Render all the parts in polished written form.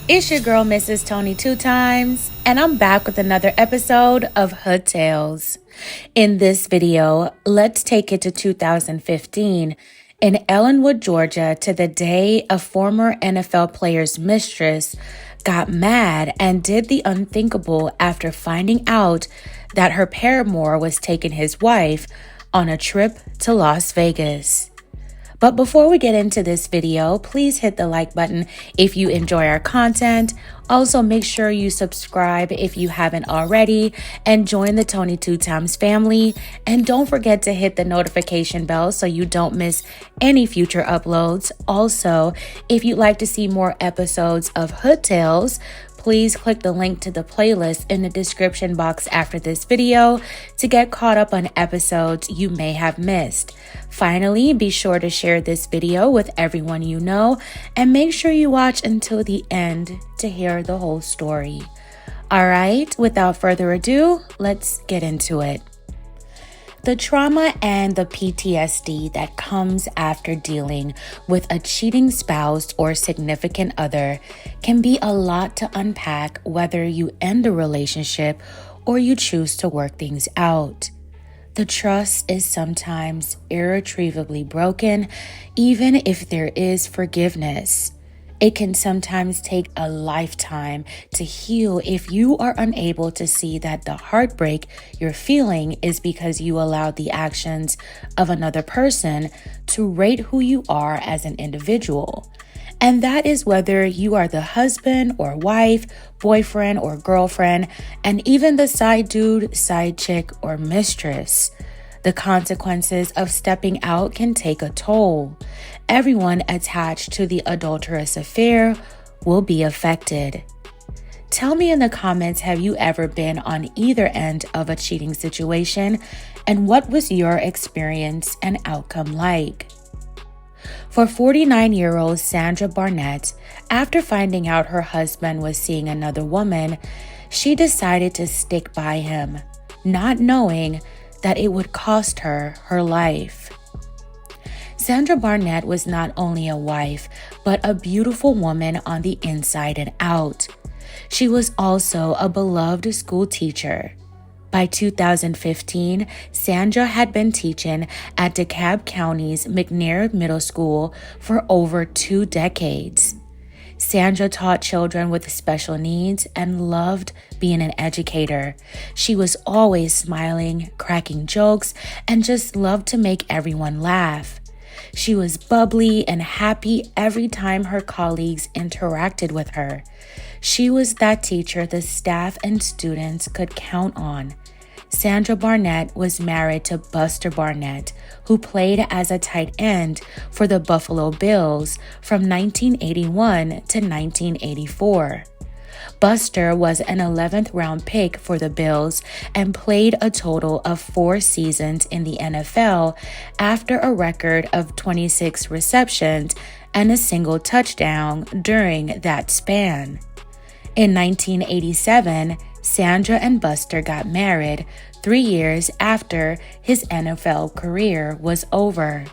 It's your girl, Mrs. Tony Two Times, and I'm back with another episode of Hood Tales. In this video, let's take it to 2015 in Ellenwood, Georgia, to the day a former NFL player's mistress got mad and did the unthinkable after finding out that her paramour was taking his wife on a trip to Las Vegas. But before we get into this video, please hit the like button if you enjoy our content. Also, make sure you subscribe if you haven't already and join the Tony Two Times family. And don't forget to hit the notification bell so you don't miss any future uploads. Also, if you'd like to see more episodes of Hood Tales, please click the link to the playlist in the description box after this video to get caught up on episodes you may have missed. Finally, be sure to share this video with everyone you know and make sure you watch until the end to hear the whole story. All right, without further ado, let's get into it. The trauma and the PTSD that comes after dealing with a cheating spouse or significant other can be a lot to unpack, whether you end a relationship or you choose to work things out. The trust is sometimes irretrievably broken, even if there is forgiveness. It can sometimes take a lifetime to heal if you are unable to see that the heartbreak you're feeling is because you allowed the actions of another person to rate who you are as an individual. And that is whether you are the husband or wife, boyfriend or girlfriend, and even the side dude, side chick, or mistress. The consequences of stepping out can take a toll. Everyone attached to the adulterous affair will be affected. Tell me in the comments, have you ever been on either end of a cheating situation, and what was your experience and outcome like? For 49-year-old Sandra Barnett, after finding out her husband was seeing another woman, she decided to stick by him, not knowing that it would cost her her life. Sandra Barnett was not only a wife, but a beautiful woman on the inside and out. She was also a beloved school teacher. By 2015, Sandra had been teaching at DeKalb County's McNair Middle School for over 2 decades. Sandra taught children with special needs and loved being an educator. She was always smiling, cracking jokes, and just loved to make everyone laugh. She was bubbly and happy every time her colleagues interacted with her. She was that teacher the staff and students could count on. Sandra Barnett was married to Buster Barnett, who played as a tight end for the Buffalo Bills from 1981 to 1984. Buster was an 11th round pick for the Bills and played a total of 4 seasons in the NFL after a record of 26 receptions and a single touchdown during that span. In 1987, Sandra and Buster got married 3 years after his NFL career was over.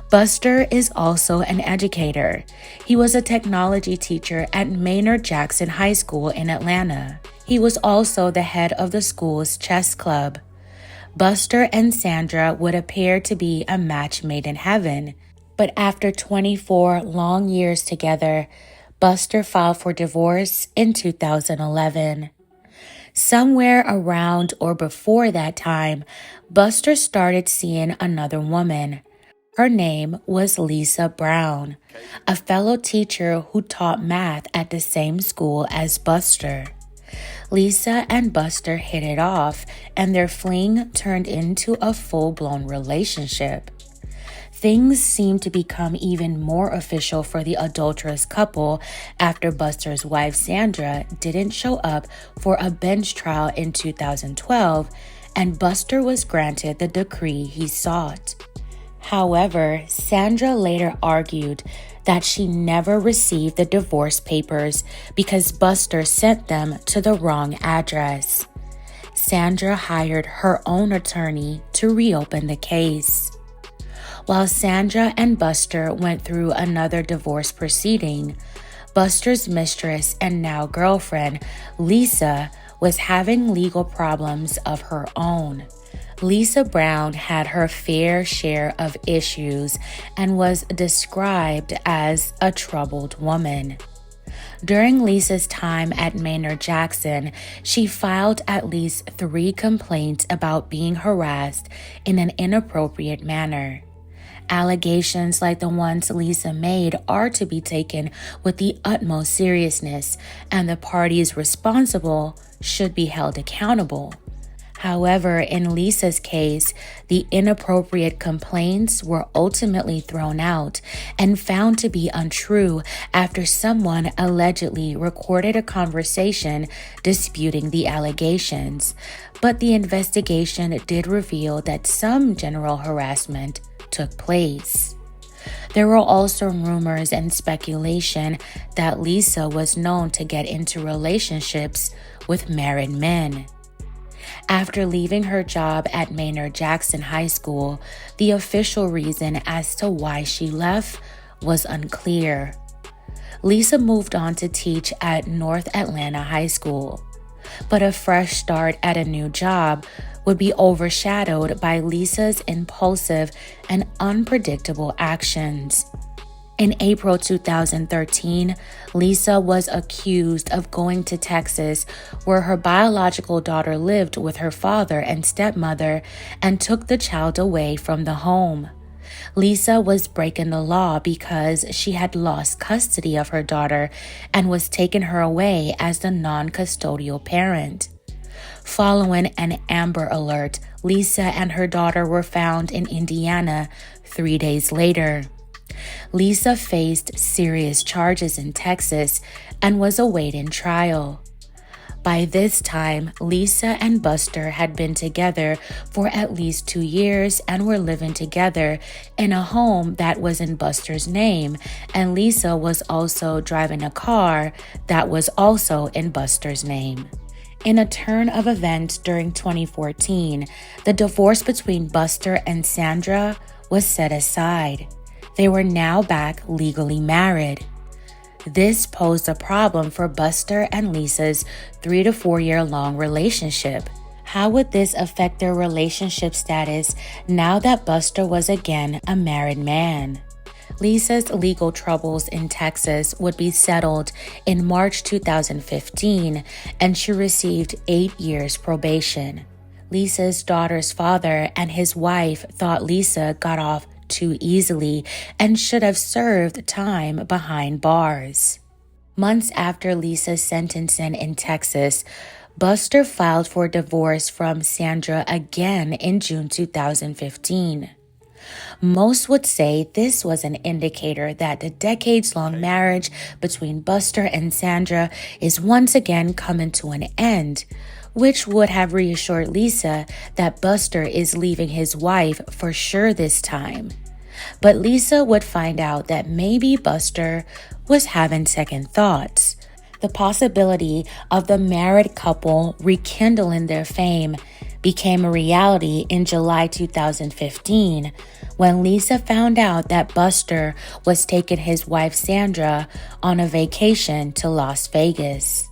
Buster is also an educator. He was a technology teacher at Maynard Jackson High School in Atlanta. He was also the head of the school's chess club. Buster and Sandra would appear to be a match made in heaven, but after 24 long years together, Buster filed for divorce in 2011. Somewhere around or before that time, Buster started seeing another woman. Her name was Lisa Brown, a fellow teacher who taught math at the same school as Buster. Lisa and Buster hit it off, and their fling turned into a full-blown relationship. Things seemed to become even more official for the adulterous couple after Buster's wife Sandra didn't show up for a bench trial in 2012, and Buster was granted the decree he sought. However, Sandra later argued that she never received the divorce papers because Buster sent them to the wrong address. Sandra hired her own attorney to reopen the case. While Sandra and Buster went through another divorce proceeding, Buster's mistress and now girlfriend, Lisa, was having legal problems of her own. Lisa Brown had her fair share of issues and was described as a troubled woman. During Lisa's time at Maynard Jackson, she filed at least 3 complaints about being harassed in an inappropriate manner. Allegations like the ones Lisa made are to be taken with the utmost seriousness, and the parties responsible should be held accountable. However, in Lisa's case, the inappropriate complaints were ultimately thrown out and found to be untrue after someone allegedly recorded a conversation disputing the allegations. But the investigation did reveal that some general harassment took place. There were also rumors and speculation that Lisa was known to get into relationships with married men. After leaving her job at Maynard Jackson High School, the official reason as to why she left was unclear. Lisa moved on to teach at North Atlanta High School, but a fresh start at a new job would be overshadowed by Lisa's impulsive and unpredictable actions. In April 2013, Lisa was accused of going to Texas, where her biological daughter lived with her father and stepmother, and took the child away from the home. Lisa was breaking the law because she had lost custody of her daughter and was taking her away as the non-custodial parent. Following an Amber Alert, Lisa and her daughter were found in Indiana 3 days later. Lisa faced serious charges in Texas and was awaiting trial. By this time, Lisa and Buster had been together for at least 2 years and were living together in a home that was in Buster's name, and Lisa was also driving a car that was also in Buster's name. In a turn of events during 2014, the divorce between Buster and Sandra was set aside. They were now back legally married. This posed a problem for Buster and Lisa's 3 to 4 year long relationship. How would this affect their relationship status now that Buster was again a married man? Lisa's legal troubles in Texas would be settled in March 2015, and she received 8 years probation. Lisa's daughter's father and his wife thought Lisa got off too easily and should have served time behind bars. Months after Lisa's sentencing in Texas, Buster filed for divorce from Sandra again in June 2015. Most would say this was an indicator that the decades-long marriage between Buster and Sandra is once again coming to an end, which would have reassured Lisa that Buster is leaving his wife for sure this time. But Lisa would find out that maybe Buster was having second thoughts. The possibility of the married couple rekindling their fame became a reality in July 2015 when Lisa found out that Buster was taking his wife Sandra on a vacation to Las Vegas.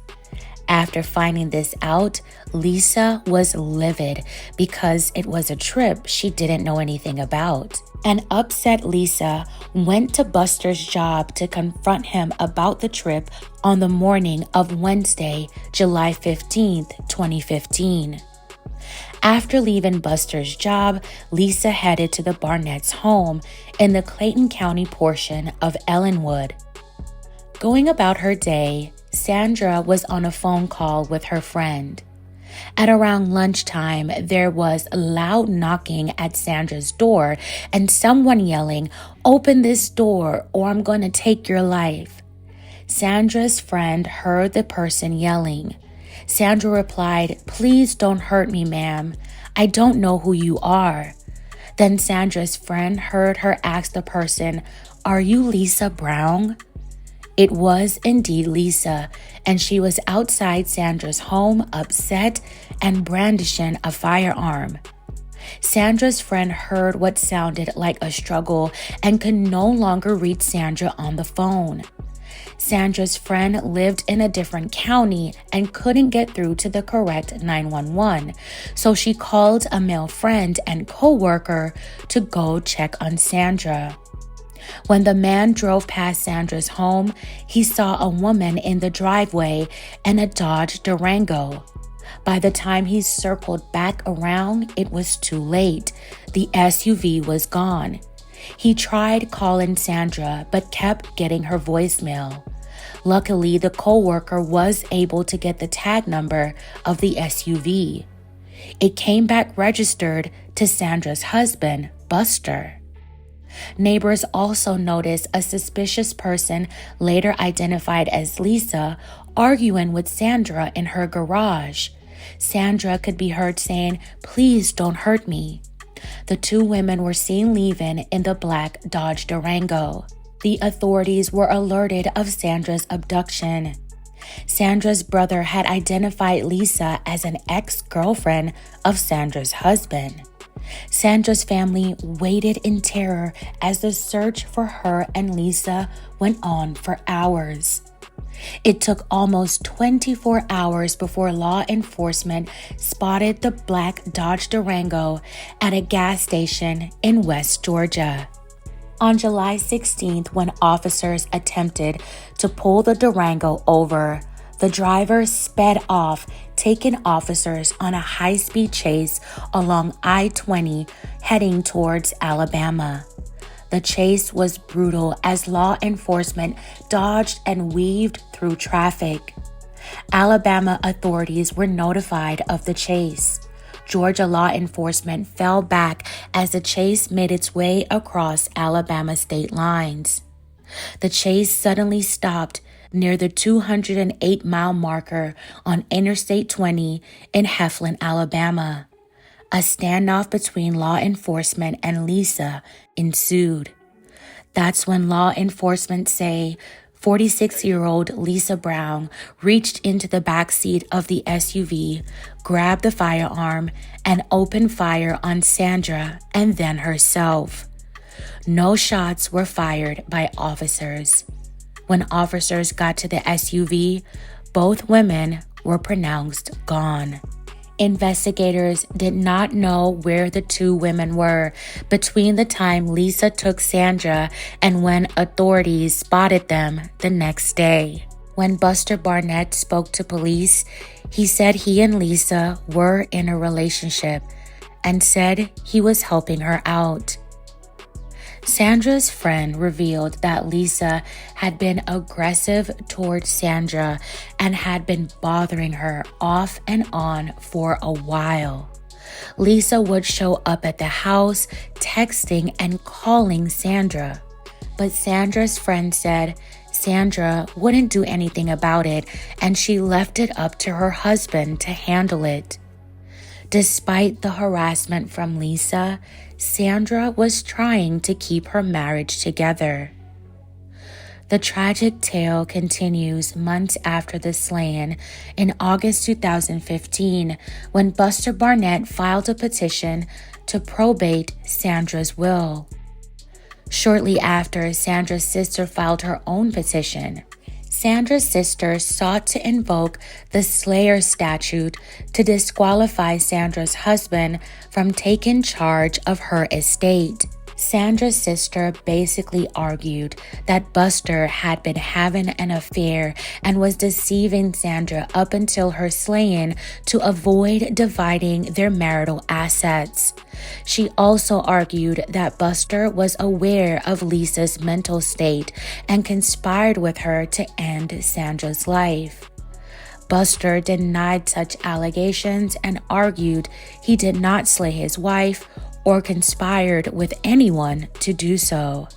After finding this out, Lisa was livid because it was a trip she didn't know anything about. An upset Lisa went to Buster's job to confront him about the trip on the morning of Wednesday, July 15th, 2015. After leaving Buster's job, Lisa headed to the Barnetts' home in the Clayton County portion of Ellenwood. Going about her day, Sandra was on a phone call with her friend. At around lunchtime, there was loud knocking at Sandra's door and someone yelling, "Open this door or I'm going to take your life." Sandra's friend heard the person yelling. Sandra replied, "Please don't hurt me, ma'am. I don't know who you are." Then Sandra's friend heard her ask the person, "Are you Lisa Brown?" It was indeed Lisa, and she was outside Sandra's home, upset and brandishing a firearm. Sandra's friend heard what sounded like a struggle and could no longer reach Sandra on the phone. Sandra's friend lived in a different county and couldn't get through to the correct 911, so she called a male friend and co-worker to go check on Sandra. When the man drove past Sandra's home, he saw a woman in the driveway and a Dodge Durango. By the time he circled back around, it was too late. The SUV was gone. He tried calling Sandra, but kept getting her voicemail. Luckily, the co-worker was able to get the tag number of the SUV. It came back registered to Sandra's husband, Buster. Neighbors also noticed a suspicious person, later identified as Lisa, arguing with Sandra in her garage. Sandra could be heard saying, "Please don't hurt me." The two women were seen leaving in the black Dodge Durango. The authorities were alerted of Sandra's abduction. Sandra's brother had identified Lisa as an ex-girlfriend of Sandra's husband. Sandra's family waited in terror as the search for her and Lisa went on for hours. It took almost 24 hours before law enforcement spotted the black Dodge Durango at a gas station in West Georgia. On July 16th, when officers attempted to pull the Durango over, the driver sped off, taking officers on a high-speed chase along I-20 heading towards Alabama. The chase was brutal as law enforcement dodged and weaved through traffic. Alabama authorities were notified of the chase. Georgia law enforcement fell back as the chase made its way across Alabama state lines. The chase suddenly stopped near the 208-mile marker on Interstate 20 in Heflin, Alabama. A standoff between law enforcement and Lisa ensued. That's when law enforcement say 46-year-old Lisa Brown reached into the back seat of the SUV, grabbed the firearm, and opened fire on Sandra and then herself. No shots were fired by officers. When officers got to the SUV, both women were pronounced gone. Investigators did not know where the two women were between the time Lisa took Sandra and when authorities spotted them the next day. When Buster Barnett spoke to police, he said he and Lisa were in a relationship and said he was helping her out. Sandra's friend revealed that Lisa had been aggressive towards Sandra and had been bothering her off and on for a while. Lisa would show up at the house, texting and calling Sandra. But Sandra's friend said Sandra wouldn't do anything about it and she left it up to her husband to handle it. Despite the harassment from Lisa, Sandra was trying to keep her marriage together. The tragic tale continues months after the slaying in August 2015 when Buster Barnett filed a petition to probate Sandra's will. Shortly after, Sandra's sister filed her own petition. Sandra's sister sought to invoke the Slayer statute to disqualify Sandra's husband from taking charge of her estate. Sandra's sister basically argued that Buster had been having an affair and was deceiving Sandra up until her slaying to avoid dividing their marital assets. She also argued that Buster was aware of Lisa's mental state and conspired with her to end Sandra's life. Buster denied such allegations and argued he did not slay his wife or conspired with anyone to do so.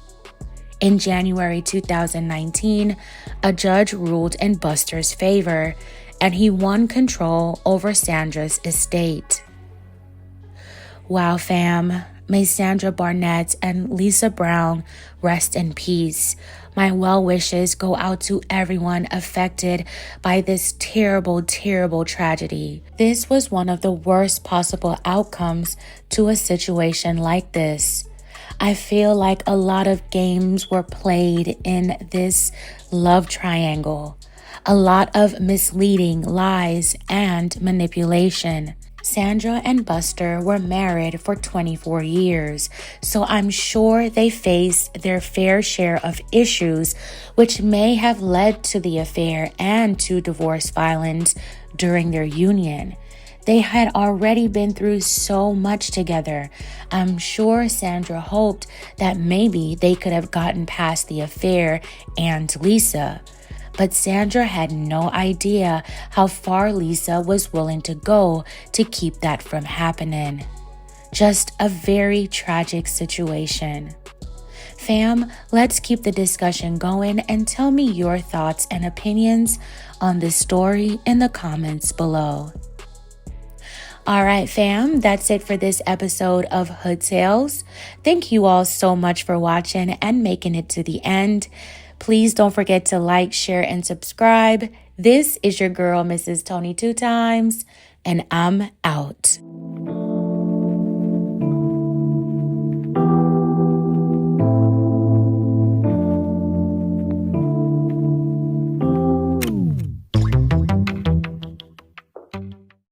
In January 2019, a judge ruled in Buster's favor, and he won control over Sandra's estate. Wow, fam. May Sandra Barnett and Lisa Brown rest in peace. My well wishes go out to everyone affected by this terrible, terrible tragedy. This was one of the worst possible outcomes to a situation like this. I feel like a lot of games were played in this love triangle. A lot of misleading lies and manipulation. Sandra and Buster were married for 24 years, so I'm sure they faced their fair share of issues, which may have led to the affair and to divorce filings during their union. They had already been through so much together. I'm sure Sandra hoped that maybe they could have gotten past the affair and Lisa. But Sandra had no idea how far Lisa was willing to go to keep that from happening. Just a very tragic situation. Fam, let's keep the discussion going and tell me your thoughts and opinions on this story in the comments below. All right, fam, that's it for this episode of Hood Tales. Thank you all so much for watching and making it to the end. Please don't forget to like, share, and subscribe. This is your girl, Mrs. Tony 2 Times, and I'm out.